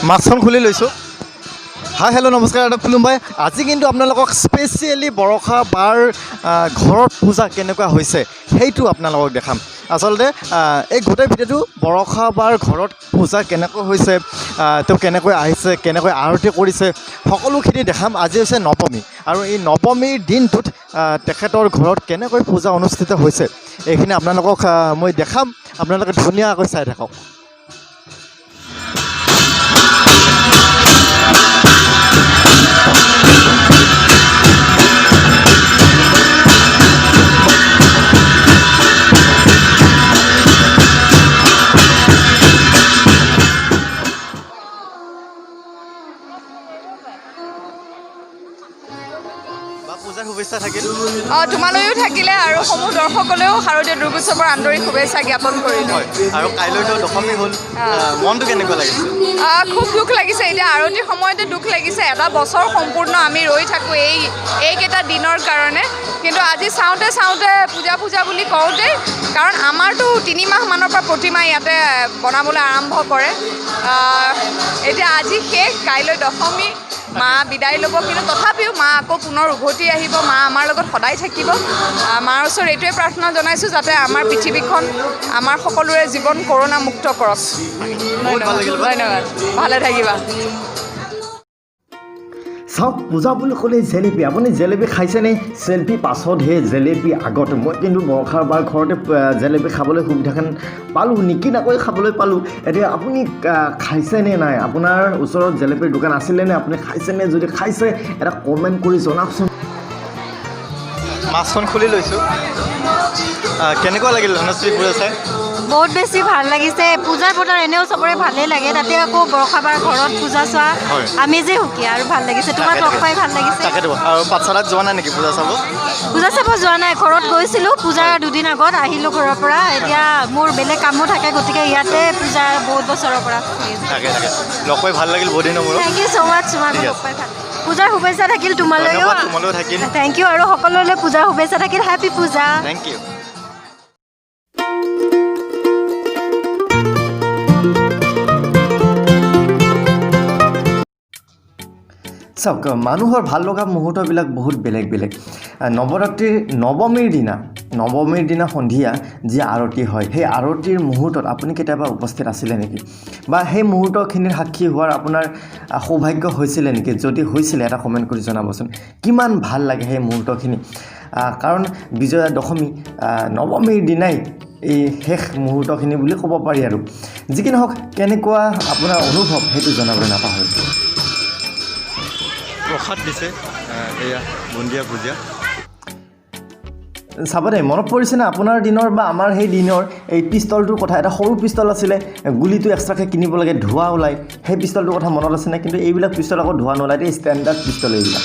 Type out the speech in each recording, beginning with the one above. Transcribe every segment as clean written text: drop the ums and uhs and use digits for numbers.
মাছখন খুলি লৈছোঁ। Hi hello' নমস্কাৰ এটা ফুলুম ভাই। আজি কিন্তু আপোনালোকক স্পেচিয়েলি বৰষা বাৰ ঘৰত পূজা কেনেকুৱা হৈছে সেইটো আপোনালোকক দেখাম। আচলতে এই গোটেই ভিডিঅ'টো বৰষা বাৰ ঘৰত পূজা কেনেকৈ হৈছে, তেওঁ কেনেকৈ আহিছে, কেনেকৈ আৰতি কৰিছে, সকলোখিনি দেখাম। আজি হৈছে নৱমী আৰু এই নৱমীৰ দিনটোত তেখেতৰ ঘৰত কেনেকৈ পূজা অনুষ্ঠিত হৈছে এইখিনি আপোনালোকক মই দেখাম। আপোনালোকে ধুনীয়াকৈ চাই থাকক। পূজাৰ শুভেচ্ছা থাকিল। তোমালৈও থাকিলে আৰু সমূহ দৰ্শকলৈও শাৰদীয় দুৰ্গোৎসৱৰ আন্তৰিক শুভেচ্ছা জ্ঞাপন কৰিলোঁ। আৰু কাইলৈতো দশমী হ'ল, মনটো কেনেকুৱা লাগিছে? খুব দুখ লাগিছে। এতিয়া আৰতিৰ সময়তে দুখ লাগিছে। এটা বছৰ সম্পূৰ্ণ আমি ৰৈ থাকোঁ এইকেইটা দিনৰ কাৰণে, কিন্তু আজি চাওঁতে চাওঁতে পূজা বুলি কওঁতে, কাৰণ আমাৰতো 3 মাহমানৰ পৰা প্ৰতিমা ইয়াতে বনাবলৈ আৰম্ভ কৰে। এতিয়া আজি শেষ, কাইলৈ দশমী, মা বিদায় ল'ব, কিন্তু তথাপিও মা আকৌ পুনৰ উভতি আহিব। মা আমাৰ লগত সদায় থাকিব। মাৰ ওচৰত এইটোৱে প্ৰাৰ্থনা জনাইছোঁ যাতে আমাৰ পৃথিৱীখন, আমাৰ সকলোৰে জীৱন কৰোণা মুক্ত কৰক। ধন্যবাদ, ভালে থাকিবা। চাওক, পূজা বুলি ক'লে জেলেপি। আপুনি জেলেপি খাইছেনে? চেল্ফি পাছতহে জেলেপি আগত। মই কিন্তু বৰষাৰ বাৰ ঘৰতে জেলেপি খাবলৈ সুবিধাখন পালোঁ, নিকিনাকৈ খাবলৈ পালোঁ। এতিয়া আপুনি খাইছেনে নাই? আপোনাৰ ওচৰত জেলেপিৰ দোকান আছিলেনে? আপুনি খাইছেনে? যদি খাইছে এটা কমেণ্ট কৰি জনাওকচোন। মাছখন খুলি লৈছোঁ। কেনেকুৱা লাগিল ধনশ্ৰী পূজা চাই? বহুত বেছি ভাল লাগিছে। পূজাৰ বতৰ এনেও চবৰে ভালেই লাগে, তাতে আকৌ বৰষা বাৰ ঘৰত পূজা চোৱা আমি যে সুকীয়া আৰু ভাল লাগিছে। তোমাৰ লগ পাই ভাল লাগিছে। তাকেতো। আৰু পাঠশালাত যোৱা নাই নেকি পূজা চাব? পূজা চাব যোৱা নাই, ঘৰত গৈছিলোঁ। পূজাৰ 2 দিন আগত আহিলোঁ ঘৰৰ পৰা। এতিয়া মোৰ বেলেগ কামো থাকে, গতিকে ইয়াতে পূজা বহুত বছৰৰ পৰা থাকে। লগ পাই ভাল লাগিল বহুত দিনৰ মূৰত। Thank you so' much. তোমাক লগ পাই ভাল। পূজাৰ শুভেচ্ছা থাকিল তোমালৈও। থাকিল। Thank you. আৰু সকলোলৈ পূজাৰ শুভেচ্ছা থাকিল। হেপী পূজা। Thank you. চাওক, মানুহৰ ভাল লগা মুহূৰ্তবিলাক বহুত বেলেগ বেলেগ। নৱৰাত্ৰিৰ নৱমীৰ দিনা সন্ধিয়া যি আৰতি হয়, সেই আৰতিৰ মুহূৰ্তত আপুনি কেতিয়াবা উপস্থিত আছিলে নেকি? বা সেই মুহূৰ্তখিনিৰ সাক্ষী হোৱাৰ আপোনাৰ সৌভাগ্য হৈছিলে নেকি? যদি হৈছিলে এটা কমেণ্ট কৰি জনাবচোন। কিমান ভাল লাগে সেই মুহূৰ্তখিনি। কাৰণ বিজয়া দশমী নৱমীৰ দিনাই এই শেষ মুহূৰ্তখিনি বুলি ক'ব পাৰি। আৰু যি কি নহওক, কেনেকুৱা আপোনাৰ অনুভৱ সেইটো জনাবলৈ নাপাহৰিব। প্ৰসাদ দিছে, এয়া বুন্দিয়া ভুজিয়া। চাব দেই, মনত পৰিছেনে আপোনাৰ দিনৰ বা আমাৰ সেই দিনৰ এই পিষ্টলটোৰ কথা? এটা সৰু পিষ্টল আছিলে, গুলিটো এক্সট্ৰাকৈ কিনিব লাগে, ধোঁৱা ওলায়। সেই পিষ্টলটোৰ কথা মনত আছেনে? কিন্তু এইবিলাক পিষ্টল আকৌ ধোঁৱা নোলায় দেই, ষ্টেণ্ডাৰ্ড পিষ্টল এইবিলাক।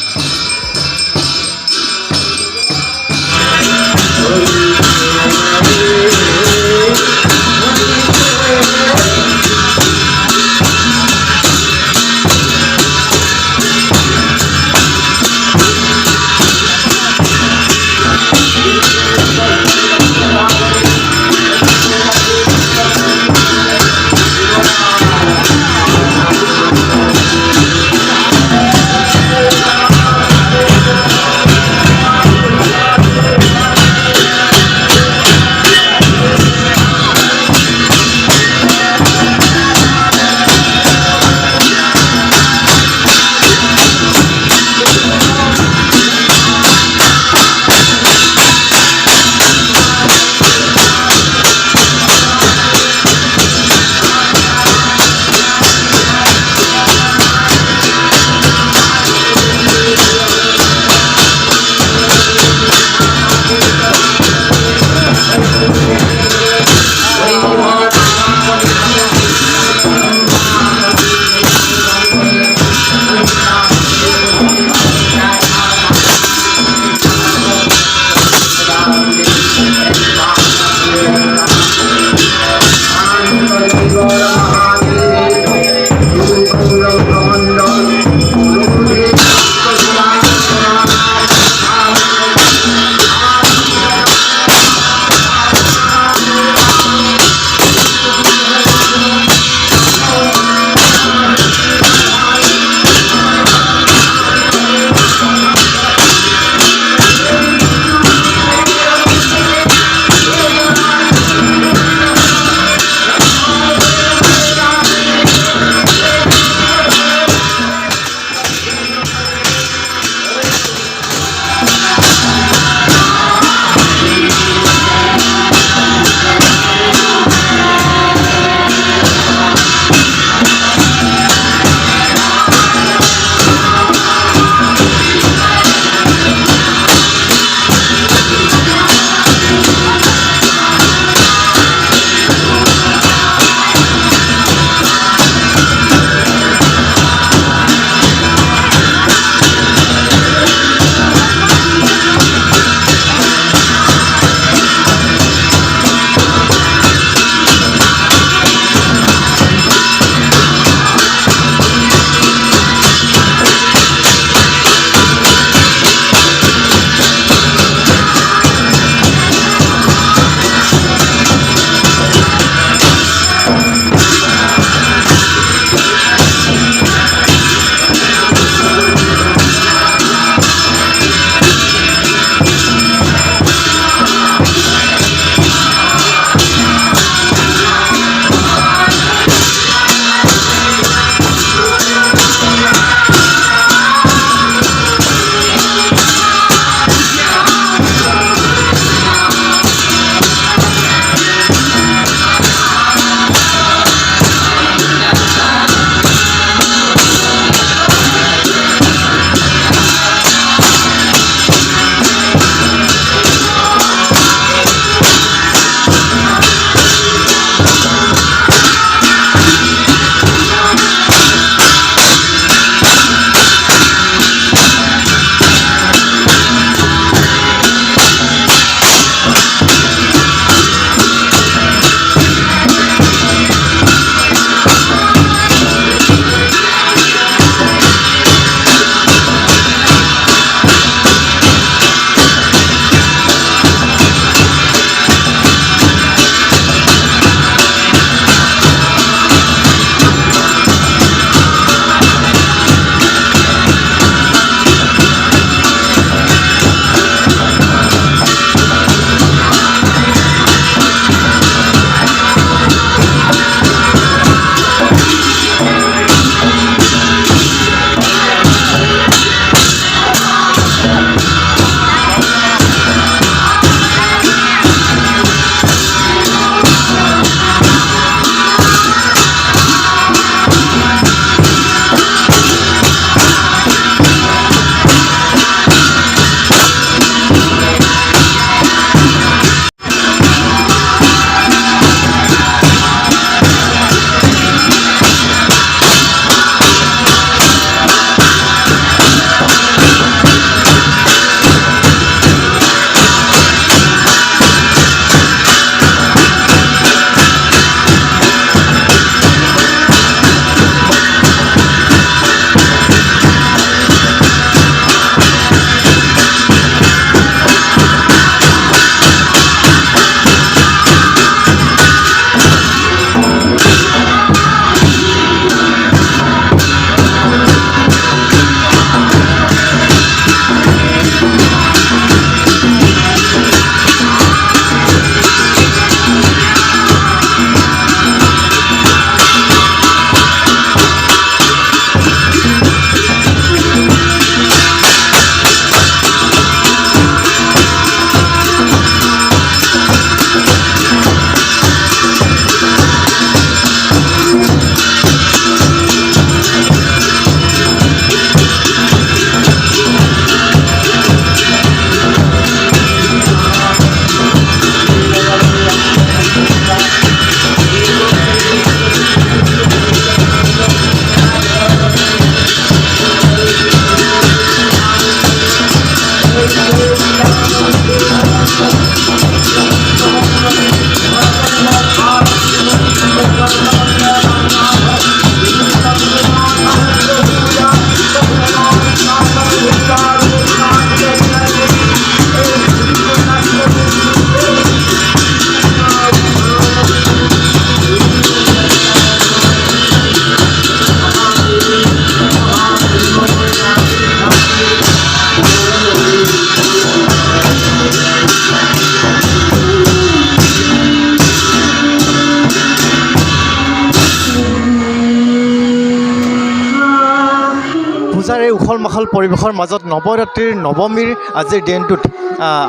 পূজাৰ এই উখল মাখল পৰিৱেশৰ মাজত নৱৰাত্ৰিৰ নৱমীৰ আজিৰ দিনটোত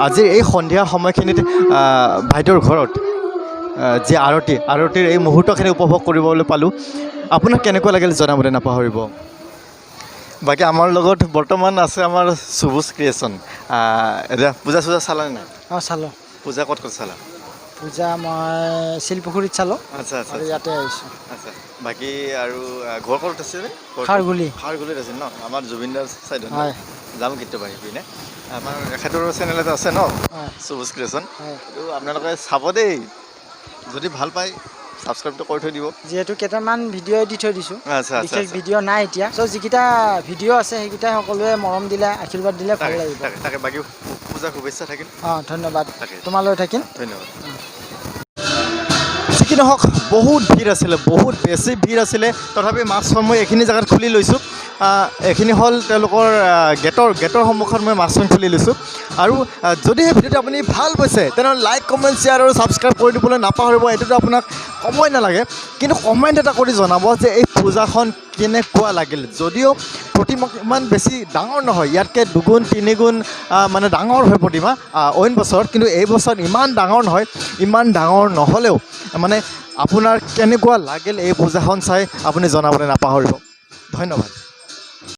আজিৰ এই সন্ধিয়া সময়খিনিত ভাইদেউৰ ঘৰত যি আৰতিৰ এই মুহূৰ্তখিনি উপভোগ কৰিবলৈ পালোঁ। আপোনাক কেনেকুৱা লাগিল জনাবলৈ নাপাহৰিব। বাকী আমাৰ লগত বৰ্তমান আছে আমাৰ শুভুজ ক্ৰিয়েশ্যন। এতিয়া পূজা চূজা চালানে নাই? অঁ চালোঁ। পূজা ক'ত চালা? পূজা মই শিলপুখুৰীত চালোঁ। আচ্ছা আচ্ছা আৰু ইয়াতে আহিছোঁ। আচ্ছা বাকী আৰু ঘৰ ক'ত আছিলে? খাৰগুলিত আছিল ন? আমাৰ জুবিনদাৰ চাইডত হয়। যাম কেতিয়াবা আহি পিনে। আমাৰ এখেতৰ চেনেল এটা আছে ন শুভুজ ক্ৰিয়েশ্যন, এইটো আপোনালোকে চাব দেই, যদি ভাল পায় ছাবস্ক্ৰাইবটো কৰি থৈ দিব। যিহেতু কেইটামান ভিডিঅ' দি থৈ দিছোঁ, আচ্ছা আচ্ছা বিশেষ ভিডিঅ' নাই এতিয়া। চ' যিকেইটা ভিডিঅ' আছে সেইকেইটাই সকলোৱে মৰম দিলে আশীৰ্বাদ দিলে ভাল লাগিব। তাকে বাকী পূজাৰ শুভেচ্ছা থাকিল। অঁ ধন্যবাদ, তোমালৈ থাকিল। ধন্যবাদ। যি কি নহওক বহুত ভিৰ আছিলে, বহুত বেছি ভিৰ আছিলে, তথাপি মাছখন মই এইখিনি জেগাত খুলি লৈছোঁ। এইখিনি হ'ল তেওঁলোকৰ গেটৰ সন্মুখত মই মাছখন খুলি লৈছোঁ। আৰু যদি সেই ভিডিঅ'টো আপুনি ভাল পাইছে তেনেহ'লে লাইক কমেণ্ট শ্বেয়াৰ আৰু ছাবস্ক্ৰাইব কৰি দিবলৈ নাপাহৰিব। এইটোতো আপোনাক সময় নালাগে, কিন্তু কমেণ্ট এটা কৰি জনাব যে এই পূজাখন কেনেকুৱা লাগিল। যদিও প্ৰতিমা ইমান বেছি ডাঙৰ নহয়, ইয়াতকৈ দুগুণ তিনিগুণ মানে ডাঙৰ হয় প্ৰতিমা অইন বছৰত, কিন্তু এই বছৰত ইমান ডাঙৰ নহয়। ইমান ডাঙৰ নহ'লেও মানে আপোনাৰ কেনেকুৱা লাগিল এই পূজাখন চাই আপুনি জনাবলৈ নাপাহৰিব। ধন্যবাদ।